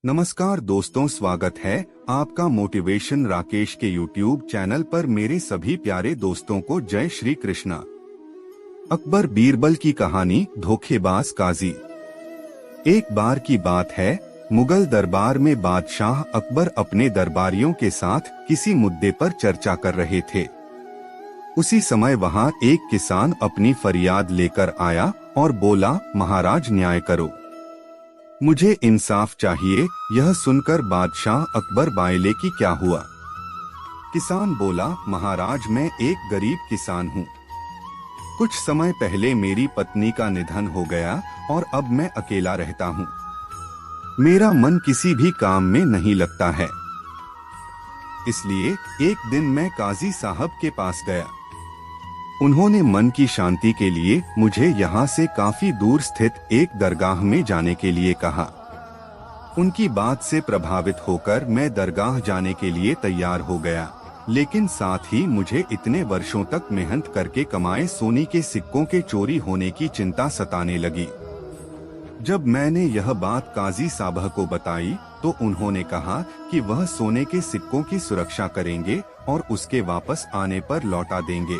नमस्कार दोस्तों, स्वागत है आपका मोटिवेशन राकेश के YouTube चैनल पर। मेरे सभी प्यारे दोस्तों को जय श्री कृष्णा। अकबर बीरबल की कहानी धोखेबाज काजी। एक बार की बात है, मुगल दरबार में बादशाह अकबर अपने दरबारियों के साथ किसी मुद्दे पर चर्चा कर रहे थे। उसी समय वहां एक किसान अपनी फरियाद लेकर आया और बोला, महाराज न्याय करो, मुझे इंसाफ चाहिए। यह सुनकर बादशाह अकबर बायले कि क्या हुआ। किसान बोला, महाराज मैं एक गरीब किसान हूँ। कुछ समय पहले मेरी पत्नी का निधन हो गया और अब मैं अकेला रहता हूँ। मेरा मन किसी भी काम में नहीं लगता है। इसलिए एक दिन मैं काजी साहब के पास गया। उन्होंने मन की शांति के लिए मुझे यहाँ से काफी दूर स्थित एक दरगाह में जाने के लिए कहा। उनकी बात से प्रभावित होकर मैं दरगाह जाने के लिए तैयार हो गया, लेकिन साथ ही मुझे इतने वर्षों तक मेहनत करके कमाए सोने के सिक्कों के चोरी होने की चिंता सताने लगी। जब मैंने यह बात काजी साहब को बताई तो उन्होंने कहा कि वह सोने के सिक्कों की सुरक्षा करेंगे और उसके वापस आने पर लौटा देंगे।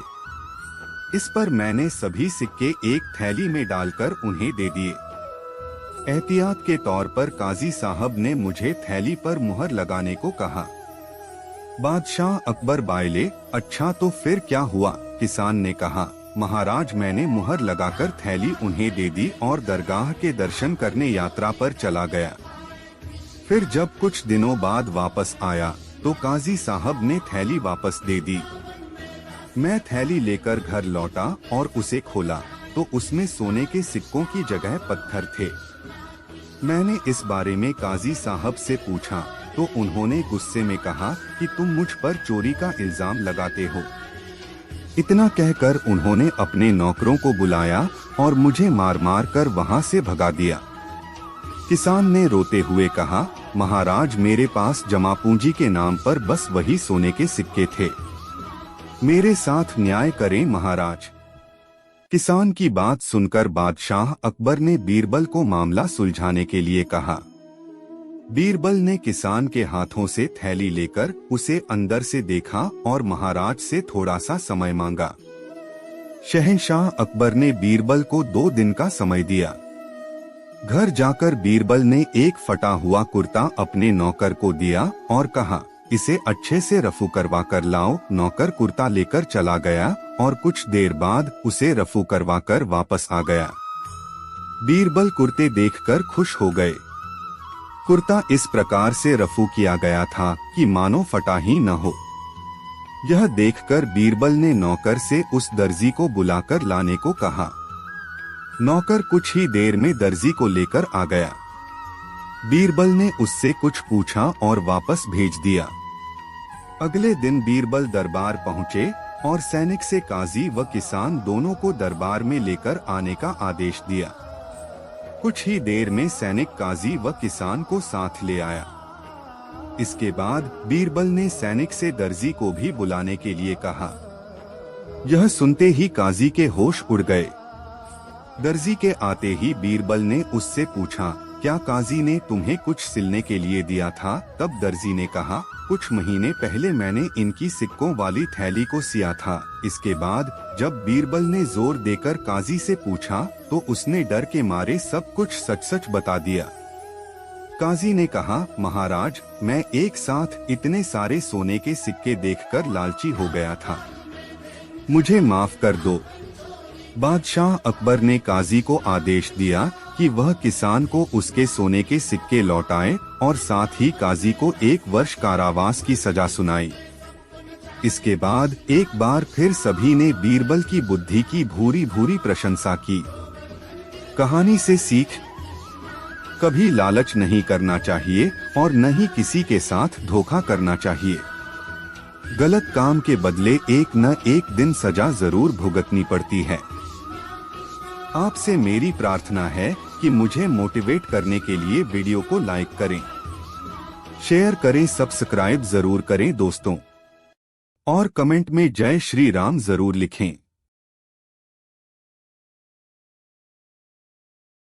इस पर मैंने सभी सिक्के एक थैली में डालकर उन्हें दे दिए। एहतियात के तौर पर काजी साहब ने मुझे थैली पर मुहर लगाने को कहा। बादशाह अकबर बायले, अच्छा तो फिर क्या हुआ? किसान ने कहा, महाराज मैंने मुहर लगाकर थैली उन्हें दे दी और दरगाह के दर्शन करने यात्रा पर चला गया। फिर जब कुछ दिनों बाद वापस आया तो काजी साहब ने थैली वापस दे दी। मैं थैली लेकर घर लौटा और उसे खोला तो उसमें सोने के सिक्कों की जगह पत्थर थे। मैंने इस बारे में काजी साहब से पूछा तो उन्होंने गुस्से में कहा कि तुम मुझ पर चोरी का इल्जाम लगाते हो। इतना कहकर उन्होंने अपने नौकरों को बुलाया और मुझे मार मार कर वहां से भगा दिया। किसान ने रोते हुए कहा, महाराज मेरे पास जमा पूंजी के नाम पर बस वही सोने के सिक्के थे। मेरे साथ न्याय करें महाराज। किसान की बात सुनकर बादशाह अकबर ने बीरबल को मामला सुलझाने के लिए कहा। बीरबल ने किसान के हाथों से थैली लेकर उसे अंदर से देखा और महाराज से थोड़ा सा समय मांगा। शहंशाह अकबर ने बीरबल को 2 दिन का समय दिया। घर जाकर बीरबल ने एक फटा हुआ कुर्ता अपने नौकर को दिया और कहा, इसे अच्छे से रफू करवा कर लाओ। नौकर कुर्ता लेकर चला गया और कुछ देर बाद उसे रफू करवा कर वापस आ गया। बीरबल कुर्ते देखकर खुश हो गए। कुर्ता इस प्रकार से रफू किया गया था कि मानो फटा ही न हो। यह देखकर बीरबल ने नौकर से उस दर्जी को बुलाकर लाने को कहा। नौकर कुछ ही देर में दर्जी को लेकर आ गया। बीरबल ने उससे कुछ पूछा और वापस भेज दिया। अगले दिन बीरबल दरबार पहुंचे और सैनिक से काजी व किसान दोनों को दरबार में लेकर आने का आदेश दिया। कुछ ही देर में सैनिक काजी व किसान को साथ ले आया। इसके बाद बीरबल ने सैनिक से दर्जी को भी बुलाने के लिए कहा। यह सुनते ही काजी के होश उड़ गए। दर्जी के आते ही बीरबल ने उससे पूछा, क्या काजी ने तुम्हें कुछ सिलने के लिए दिया था? तब दर्जी ने कहा, कुछ महीने पहले मैंने इनकी सिक्कों वाली थैली को सिया था। इसके बाद जब बीरबल ने जोर देकर काजी से पूछा तो उसने डर के मारे सब कुछ सच सच बता दिया। काजी ने कहा, महाराज मैं एक साथ इतने सारे सोने के सिक्के देखकर लालची हो गया था, मुझे माफ कर दो। बादशाह अकबर ने काजी को आदेश दिया कि वह किसान को उसके सोने के सिक्के लौटाए और साथ ही काजी को 1 वर्ष कारावास की सजा सुनाई। इसके बाद एक बार फिर सभी ने बीरबल की बुद्धि की भूरी भूरी प्रशंसा की। कहानी से सीख, कभी लालच नहीं करना चाहिए और न ही किसी के साथ धोखा करना चाहिए। गलत काम के बदले एक न एक दिन सजा जरूर भुगतनी पड़ती है। आपसे मेरी प्रार्थना है कि मुझे मोटिवेट करने के लिए वीडियो को लाइक करें, शेयर करें, सब्सक्राइब जरूर करें दोस्तों, और कमेंट में जय श्री राम जरूर लिखें।